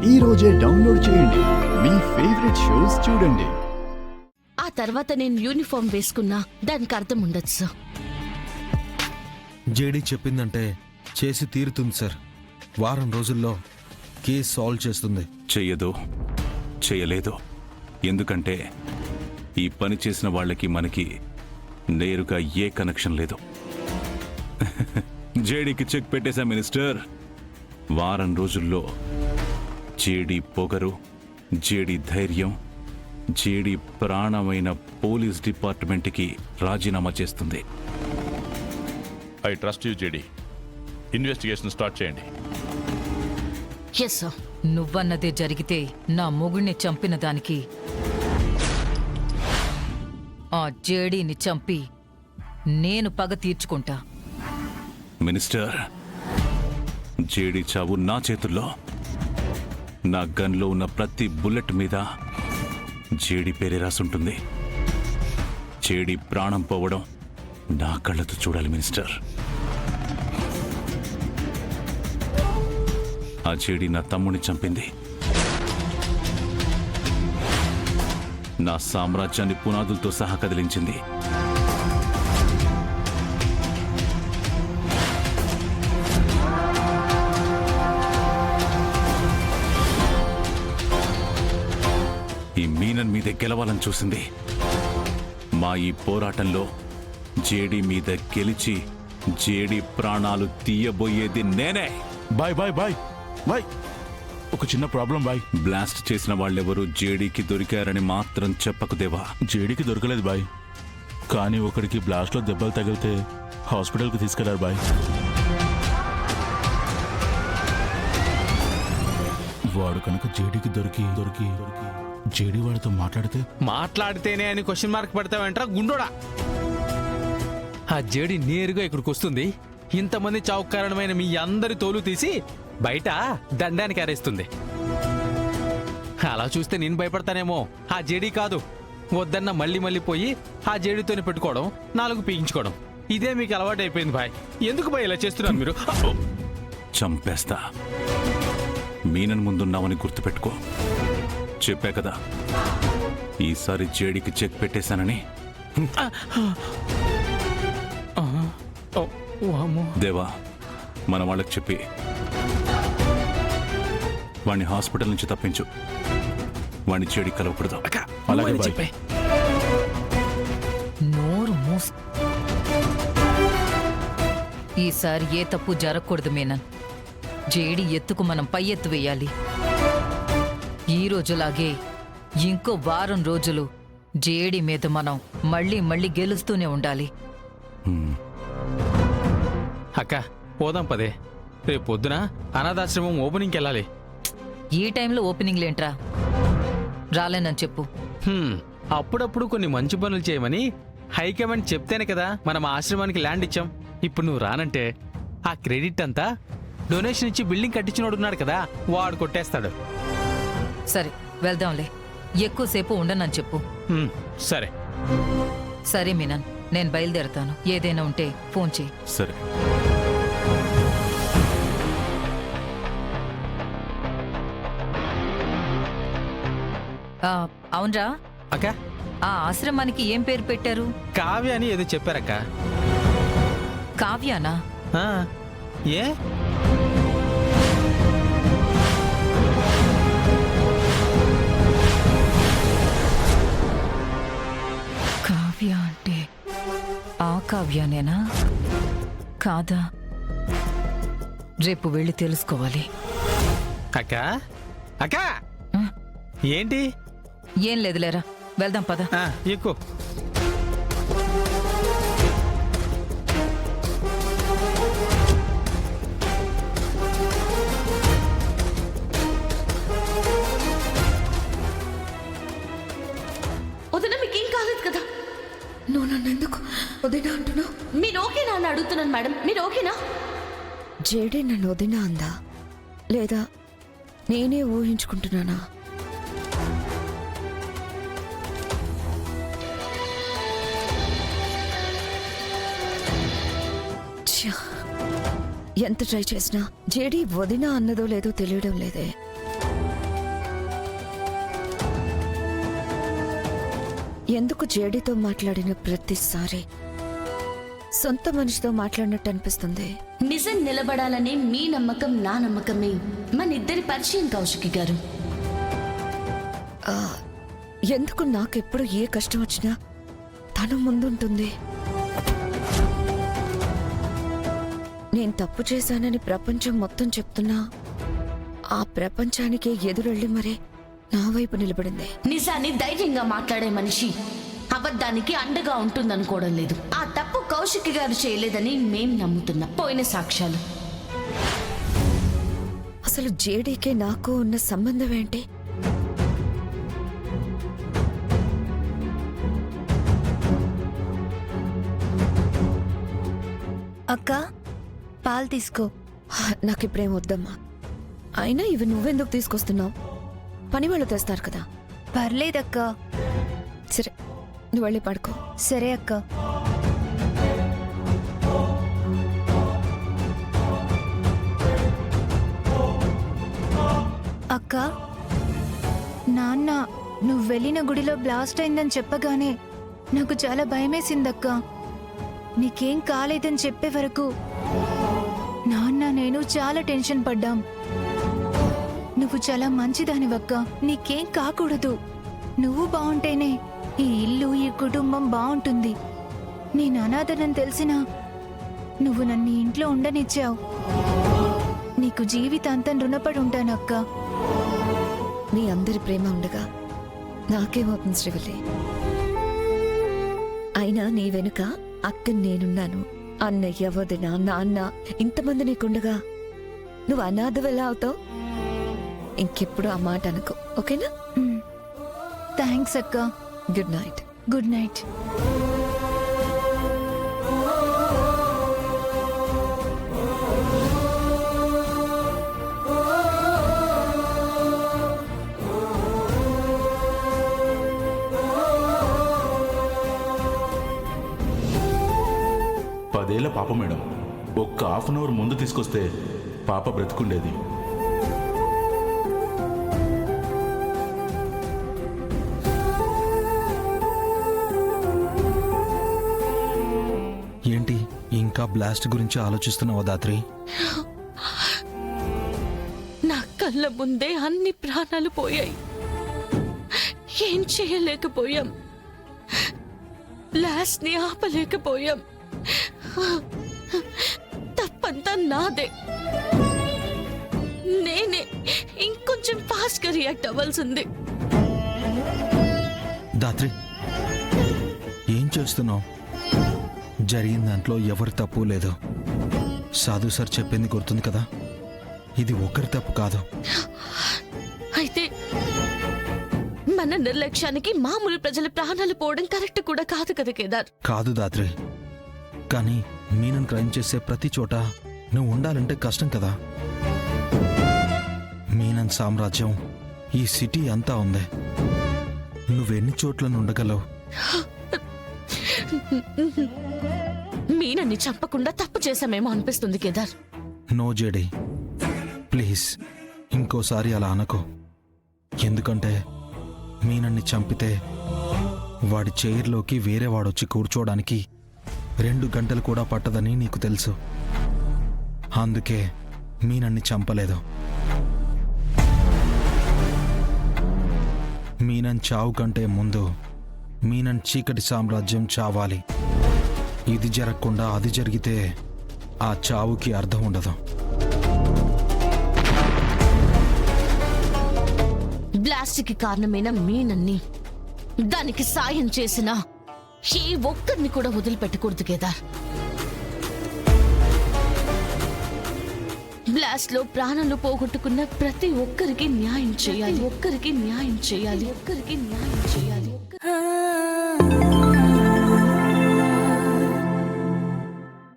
ఈ రోజే డౌన్లోడ్ చేయండి. మీ ఫేవరెట్ షోస్ చూడండి. ఆ తర్వాత నేను యూనిఫామ్ వేసుకున్నా దానికి అర్థం ఉండదు సార్. జేడీ చెప్పిందంటే చేసి తీరుతుంది సార్. వారం రోజుల్లో కేసు సాల్వ్ చేస్తుంది. చెయ్యదు, చేయలేదు. ఎందుకంటే ఈ పని చేసిన వాళ్ళకి మనకి నేరుగా ఏ కనెక్షన్ లేదు. జేడీకి చెక్ పెట్టేశా మినిస్టర్. వారం రోజుల్లో జేడీ పొగరు, జేడీ ధైర్యం, జేడీ ప్రాణమైన పోలీస్ డిపార్ట్మెంట్కి రాజీనామా చేస్తుంది. I trust you JD. Investigation start చేయండి. Yes sir. నువ్వన్నదే జరిగితే నా మొగుణ్ణి చంపిన దానికి ఆ జేడీని చంపి నేను పగ తీర్చుకుంటా. మినిస్టర్, జేడీ చావు నా చేతుల్లో. నా గన్లో ఉన్న ప్రతి బుల్లెట్ మీద జేడీ పేరే రాసుంటుంది. జేడీ ప్రాణం పోవడం నా కళ్ళతో చూడాలి మినిస్టర్. ఆ జేడీ నా తమ్ముడిని చంపింది. నా సామ్రాజ్యాన్ని పునాదులతో సహా కదిలించింది. ఈ మీనన్ మీదే గెలవాలని చూసింది. మా ఈ పోరాటంలో జేడీ మీద గెలిచి జేడీ ప్రాణాలు తీయబోయేది నేనే. Bye bye bye bye. ఒక చిన్న ప్రాబ్లం బాయ్. బ్లాస్ట్ చేసిన వాళ్ళెవరూ జేడీకి దొరికారని మాత్రం చెప్పకు దేవా. జేడీకి దొరకలేదు బాయ్, కానీ ఒకడికి బ్లాస్ట్లో దెబ్బలు తగిలితే హాస్పిటల్కి తీసుకెళ్లారు బాయ్. వాడు కనుక జేడీకి దొరికి దొరికి దొరికి జేడీ వాడితో మాట్లాడితేనే అని క్వశ్చన్ మార్క్ పెడతావంటరా గుండోడా. ఆ జేడీ నేరుగా ఇక్కడికి వస్తుంది. ఇంతమంది చావుకు కారణమైన మీ అందరి తోలు తీసి బయట దండానికి అరేస్తుంది. అలా చూస్తే నేను భయపడతానేమో. ఆ జేడీ కాదు, వద్దన్న మళ్ళీ మళ్ళీ పోయి ఆ జేడీతోనే పెట్టుకోవడం, నాలుగు పీకించుకోవడం, ఇదే మీకు అలవాటు అయిపోయింది బాయ్. ఎందుకు బాయ్ ఇలా చేస్తున్నారు మీరు? చంపేస్తా. మీనన్ ముందున్నావని గుర్తుపెట్టుకో. చెప్పా కదా, ఈసారి జేడీకి చెక్ పెట్టేశానని. దేవా, మన వాళ్ళకి చెప్పి వాణ్ణి హాస్పిటల్ నుంచి తప్పించు. వాణ్ణి జేడీ కలవకూడదు. అలాగే బాయ్. నోరు మూస్. ఈసారి ఏ తప్పు జరగకూడదు మీనన్. జేడీ ఎత్తుకు మనం పై ఎత్తు వేయాలి. ఈ రోజులాగే ఇంకో వారం రోజులు జేడీ మీద మనం మళ్ళీ మళ్ళీ గెలుస్తూనే ఉండాలి. అక్క పోదాం పదే. రేపు పొద్దున అనాథాశ్రమం ఓపెనింగ్కి వెళ్ళాలి. ఈ టైంలో ఓపెనింగ్ లేంట్రా? రాలేనని చెప్పు. అప్పుడప్పుడు కొన్ని మంచి పనులు చేయమని హైకమాండ్ చెప్తేనే కదా మనం ఆశ్రమానికి ల్యాండ్ ఇచ్చాం. ఇప్పుడు నువ్వు రానంటే ఆ క్రెడిట్ అంతా డొనేషన్ ఇచ్చి బిల్డింగ్ కట్టించినోడు ఉన్నాడు కదా, వాడు కొట్టేస్తాడు. సరే వెళ్దాంలే. ఎక్కువసేపు ఉండనని చెప్పు. సరే సరే మీనన్, నేను బయలుదేరతాను. ఏదైనా ఉంటే ఫోన్ చేయి. సరే. అవునరా అక్క, ఆ ఆశ్రమానికి ఏం పేరు పెట్టారు? కావ్య అని ఏదో చెప్పారక్క. కావ్యానా? ఏ కావ్య అంటే ఆ కావ్యానేనా కాదా? రేపు వెళ్ళి తెలుసుకోవాలి. అక్క అక్క, ఏంటి? ఏం లేదులేరా, వెళ్దాం పద. ఎక్కువ వదిన, మీకేం కాలేదు కదా? నువ్వు నన్ను ఎందుకు వదినా అంటున్నావు? మీరు ఓకేనా అని అడుగుతున్నాను మేడం. మీరు ఓకేనా? జేడీ నన్ను వదినా అందా లేదా నేనే ఊహించుకుంటున్నానా? ఎంత ట్రై చేసినా జేడీ వదినా అన్నదో లేదో తెలియడం లేదే. ఎందుకు జేడీతో మాట్లాడిన ప్రతిసారి సొంత మనిషితో మాట్లాడినట్టు అనిపిస్తుంది? నిజం నిలబడాలనే మీ నమ్మకం నా నమ్మకమే మన ఇద్దరి పరిచయం కౌశికి గారు. ఎందుకు నాకెప్పుడు ఏ కష్టం వచ్చినా తను ముందుంటుంది? నేను తప్పు చేశానని ప్రపంచం మొత్తం చెప్తున్నా ఆ ప్రపంచానికే ఎదురెళ్ళి మరే నా వైపు నిలబడింది. నిజాన్ని ధైర్యంగా మాట్లాడే మనిషి అబద్ధానికి అండగా ఉంటుందనుకోవడం లేదు. ఆ తప్పు కౌశికి గారు చేయలేదని మేం నమ్ముతున్నాం. పోయిన సాక్ష్యాలు. అసలు జేడీకే నాకు ఉన్న సంబంధం ఏంటి? అక్క పాలు తీసుకో. నాకిప్పుడేం వద్దమ్మా. అయినా ఇవి నువ్వెందుకు తీసుకొస్తున్నావు? పని వాళ్ళు తెస్తారు కదా. పర్లేదక్క. సరే, నువ్వు వెళ్ళి పడుకో. సరే అక్క. అక్క, నాన్న నువ్వు వెళ్ళిన గుడిలో బ్లాస్ట్ అయిందని చెప్పగానే నాకు చాలా భయమేసిందక్క. నీకేం కాలేదని చెప్పే వరకు నాన్న నేను చాలా టెన్షన్ పడ్డాం. నువ్వు చాలా మంచిదానివక్క. నీకేం కాకూడదు. నువ్వు బాగుంటేనే ఈ ఇల్లు ఈ కుటుంబం బాగుంటుంది. నేను అనాథనని తెలిసినా నువ్వు నన్ను ఇంట్లో ఉండనిచ్చావు. నీకు జీవితాంతం రుణపడి ఉంటానక్క. మీ అందరి ప్రేమ ఉండగా నాకేమవుతుంది శ్రీవల్లి? అయినా నీ వెనుక అక్క నేనున్నాను. అన్నయ్య, వదిన, నాన్న ఇంతమంది నీకుండగా నువ్వు అనాథవెలా అవుతావు? ఇంకెప్పుడు ఆ మాట అనుకో, ఓకేనా? థ్యాంక్స్ అక్క. Good night. Good night. పదేళ్ల పాప మేడం. ఒక్క హాఫ్ అన్ అవర్ ముందు తీసుకొస్తే పాప బ్రతుకుండేది. ఏంటి ఇంకా బ్లాస్ట్ గురించి ఆలోచిస్తున్నావా దాత్రి? నా కళ్ళ ముందే అన్ని ప్రాణాలు పోయాయి. ఏం చేయలేకపోయాం. బ్లాస్ట్ ని ఆపలేకపోయాం. తప్పంతా నాదే. నేనే ఇంకొంచెం ఫాస్ట్ గా రియాక్ట్ అవ్వాల్సింది. దాత్రి, ఏం చేస్తున్నావు? జరిగిన దాంట్లో ఎవరి తప్పు లేదు. సాధు సార్ చెప్పింది గుర్తుంది కదా, ఇది ఒకరి తప్పు కాదు. అయితే మన నిర్లక్ష్యానికి మామూలు ప్రజల ప్రాణాలు పోవడం కరెక్ట్ కూడా కాదు కదా కేదార్? కాదు దాత్రి, కానీ మీనన్ క్రైమ్ చేసే ప్రతి చోట నువ్వు ఉండాలంటే కష్టం కదా. మీనన్ సామ్రాజ్యం ఈ సిటీ అంతా ఉంది. నువ్వెన్ని చోట్ల ఉండగలవు? మీనన్ని చంపకుండా తప్పు చేశామేమో అనిపిస్తుంది కేదార్. నో జేడీ, ప్లీజ్ ఇంకోసారి అలా అనకో. ఎందుకంటే మీనన్ని చంపితే వాడి చైర్లోకి వేరే వాడొచ్చి కూర్చోడానికి 2 గంటలు కూడా పట్టదని నీకు తెలుసు. అందుకే మీనన్ని చంపలేదు. మీనన్ చావు కంటే ముందు మీనన్ చీకటి సామ్రాజ్యం చావాలి. ఇది జరగకుండా అది జరిగితే ఆ చావుకి అర్థం ఉండదు. బ్లాస్ట్ కి కారణమైన మీనన్ని, దానికి సాయం చేసిన ఏ ఒక్కరిని కూడా వదిలిపెట్టకూడదు కేదార్. బ్లాస్ట్ లో ప్రాణాలు పోగొట్టుకున్న ప్రతి ఒక్కరికి న్యాయం చేయాలి. ఒక్కరికి న్యాయం చేయాలి. ఒక్కరికి న్యాయం చేయాలి.